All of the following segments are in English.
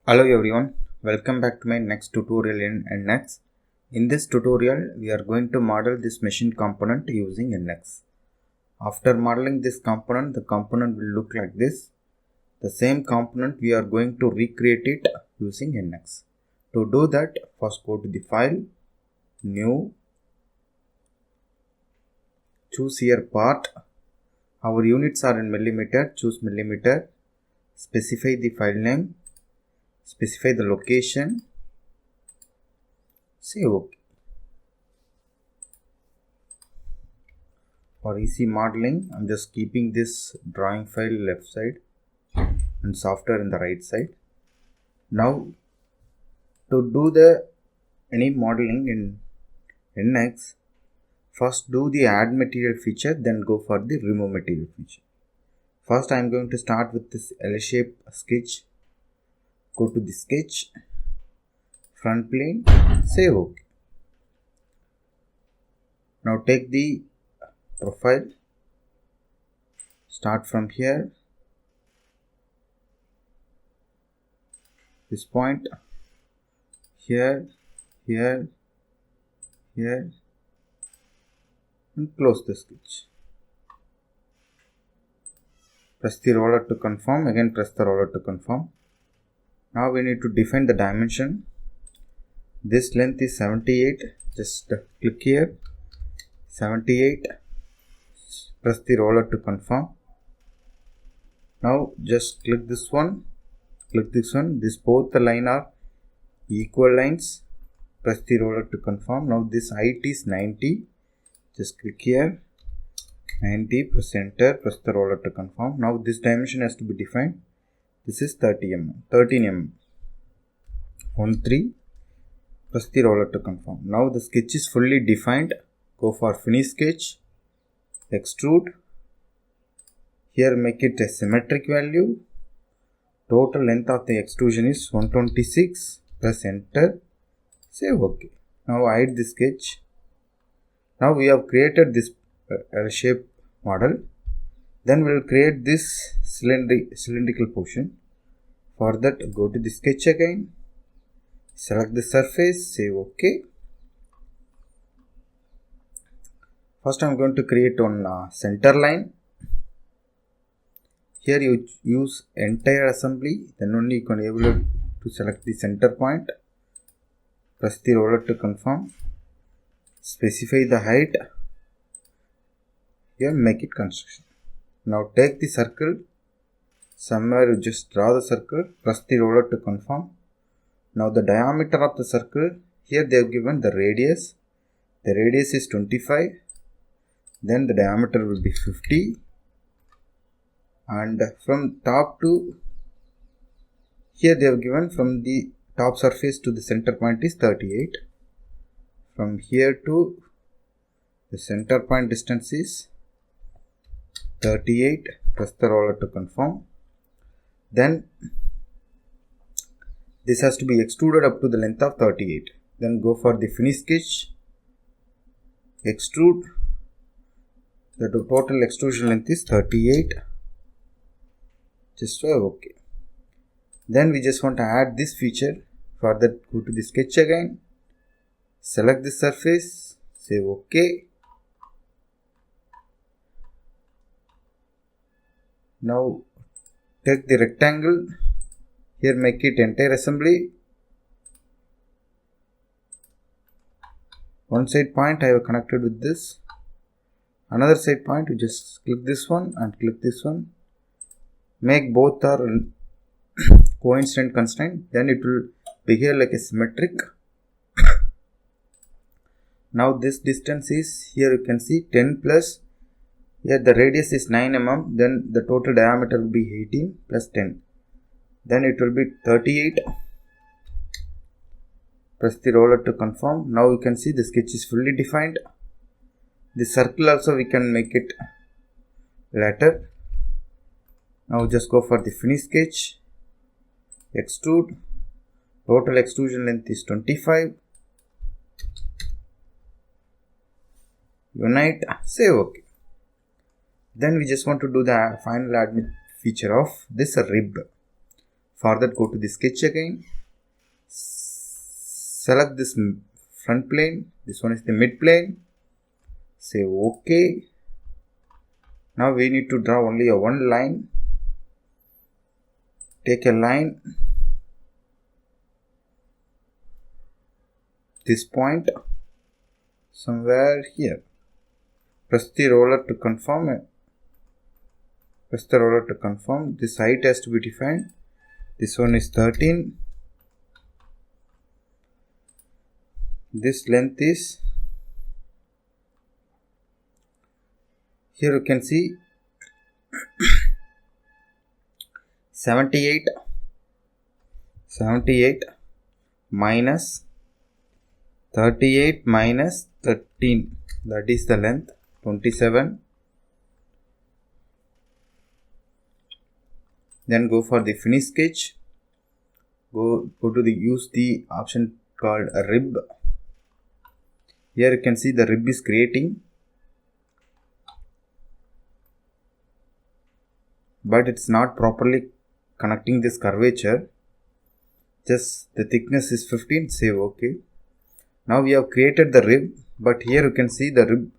Hello everyone, welcome back to my next tutorial in NX. In this tutorial, we are going to model this machine component using NX. After modeling this component, the component will look like this. The same component we are going to recreate it using NX. To do that, first go to the file, new, choose here part. Our units are in millimeter, choose millimeter, specify the file name, specify the location, say OK. For easy modeling, I'm just keeping this drawing file left side and software in the right side. Now, to do any modeling in NX, first do the add material feature, then go for the remove material feature. First, I'm going to start with this L-shape sketch. Go to the sketch, front plane, say OK. Now take the profile, start from here, this point, here, here, here, and close the sketch. Press the roller to confirm, again press the roller to confirm. Now we need to define the dimension. This length is 78, just click here, 78, press the roller to confirm. Now just click this one, this both the line are equal lines, press the roller to confirm. Now this height is 90, just click here, 90, press enter, press the roller to confirm. Now this dimension has to be defined. This is 13 mm. 13, press the roller to confirm. Now the sketch is fully defined. Go for finish sketch, extrude. Here make it a symmetric value. Total length of the extrusion is 126. Press enter. Say OK. Now hide the sketch. Now we have created this L-shape model. Then we will create this cylindrical portion. For that, go to the sketch again. Select the surface. Say OK. First, I am going to create one center line. Here you use entire assembly. Then only you can be able to select the center point. Press the roller to confirm. Specify the height. Here make it construction. Now take the circle. Somewhere you just draw the circle. Press the roller to confirm. Now the diameter of the circle. Here they have given the radius. The radius is 25. Then the diameter will be 50. And from top to here they have given from the top surface to the center point is 38. From here to the center point distance is 38. Press the roller to confirm. Then this has to be extruded up to the length of 38. Then go for the finish sketch. Extrude. The total extrusion length is 38. Just so OK. Then we just want to add this feature. For that, go to the sketch again. Select the surface. Say OK. Now take the rectangle. Here make it entire assembly. One side point I have connected with this. Another side point, you just click this one and click this one. Make both are coincident constraint. Then it will behave like a symmetric. Now this distance is, here you can see 10 plus. Here the radius is 9 mm. Then the total diameter will be 18 plus 10. Then it will be 38. Press the roller to confirm. Now you can see the sketch is fully defined. The circle also we can make it later. Now just go for the finish sketch. Extrude. Total extrusion length is 25. Unite. Save OK. Then we just want to do the final admit feature of this rib. For that, go to the sketch again, select this front plane, this one is the mid plane, say OK. Now we need to draw only a one line. Take a line, this point somewhere here. Press the roller to confirm it. Press the roller to confirm. This height has to be defined. This one is 13. This length is, here you can see 78 minus 38 minus 13, that is the length, 27. Then go for the finish sketch. Go to the use the option called a rib. Here you can see the rib is creating, but it's not properly connecting this curvature. Just the thickness is 15. Say OK. Now we have created the rib, but here you can see the rib,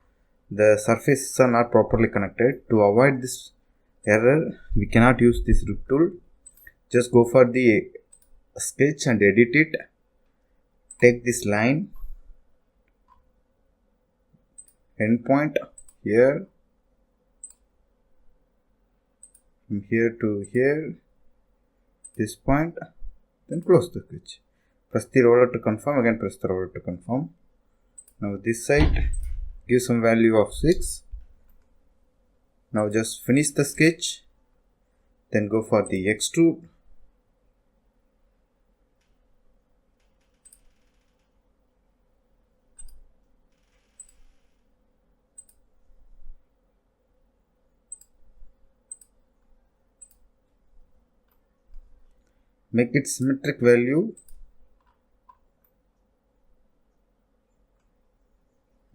the surfaces are not properly connected. To avoid this error, we cannot use this rib tool. Just go for the sketch and edit it. Take this line, endpoint here, from here to here, this point, then close the sketch. Press the roller to confirm, again press the roller to confirm. Now this side, give some value of 6. Now just finish the sketch, then go for the extrude. Make it symmetric value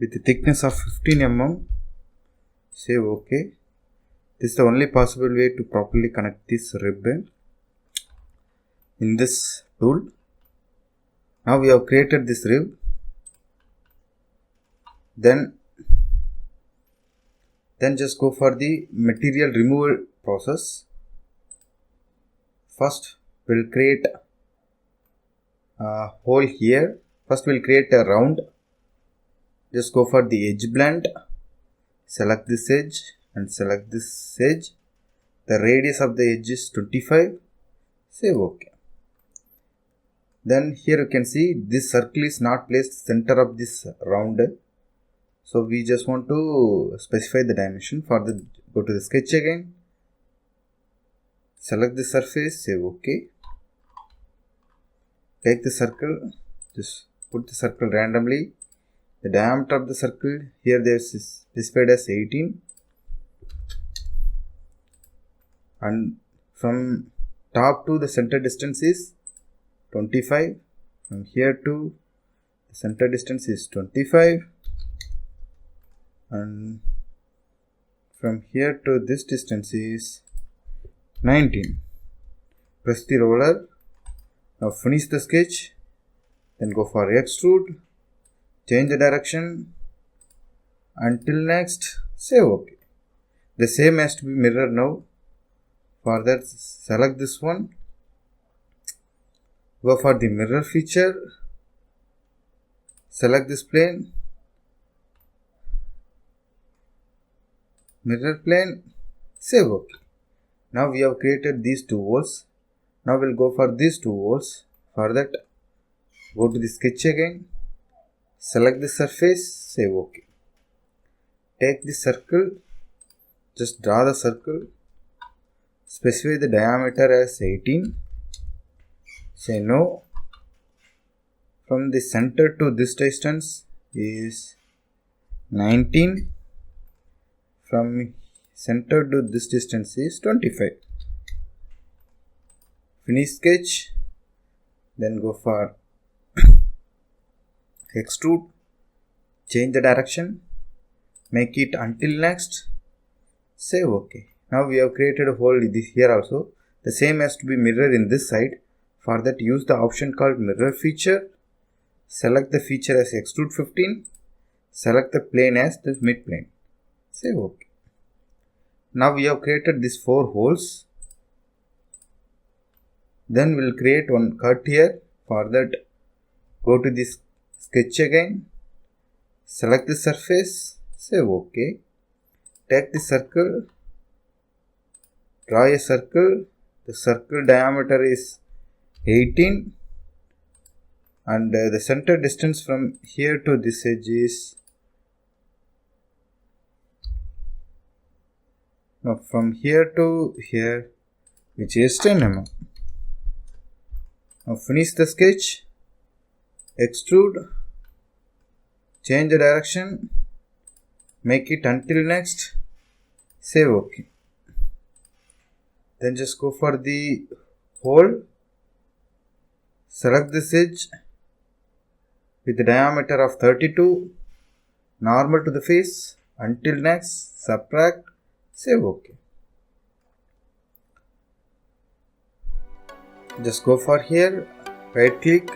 with the thickness of 15 mm. Say OK. This is the only possible way to properly connect this ribbon in this tool. Now we have created this rib. Then just go for the material removal process. First we'll create a hole here. First we'll create a round. Just go for the edge blend. Select this edge and select this edge. The radius of the edge is 25. Say OK. Then here you can see this circle is not placed center of this round. So we just want to specify the dimension. For the go to the sketch again. Select the surface. Say OK. Take the circle. Just put the circle randomly. The diameter of the circle here there is specified as 18, and from top to the center distance is 25. From here to the center distance is 25, and from here to this distance is 19. Press the roller. Now finish the sketch. Then go for extrude. Change the direction. Until next, say OK. The same has to be mirrored now. For that, select this one. Go for the mirror feature. Select this plane. Mirror plane. Say OK. Now we have created these two holes. Now we'll go for these two holes. For that, go to the sketch again. Select the surface, say OK. Take the circle, just draw the circle, specify the diameter as 18, say no. From the center to this distance is 19, from center to this distance is 25. Finish sketch, then go for extrude, change the direction, make it until next, say OK. Now we have created a hole here also. The same has to be mirror in this side. For that, use the option called mirror feature. Select the feature as extrude 15. Select the plane as the mid plane. Say OK. Now we have created these 4 holes. Then we'll create one cut here. For that, go to this sketch again. Select the surface. Say OK. Take the circle. Draw a circle. The circle diameter is 18. And the center distance from here to this edge is from here to here, which is 10 mm. Now finish the sketch, extrude, change the direction, make it until next, save OK. Then just go for the hole, select this edge with the diameter of 32, normal to the face, until next, subtract, save OK. Just go for here, right click,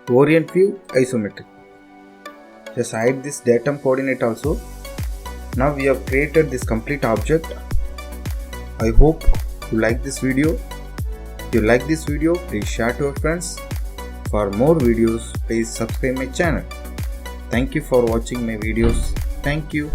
orient view, isometric. Just hide this datum coordinate also. Now we have created this complete object. I hope you like this video. If you like this video, please share to your friends. For more videos, please subscribe my channel. Thank you for watching my videos. Thank you.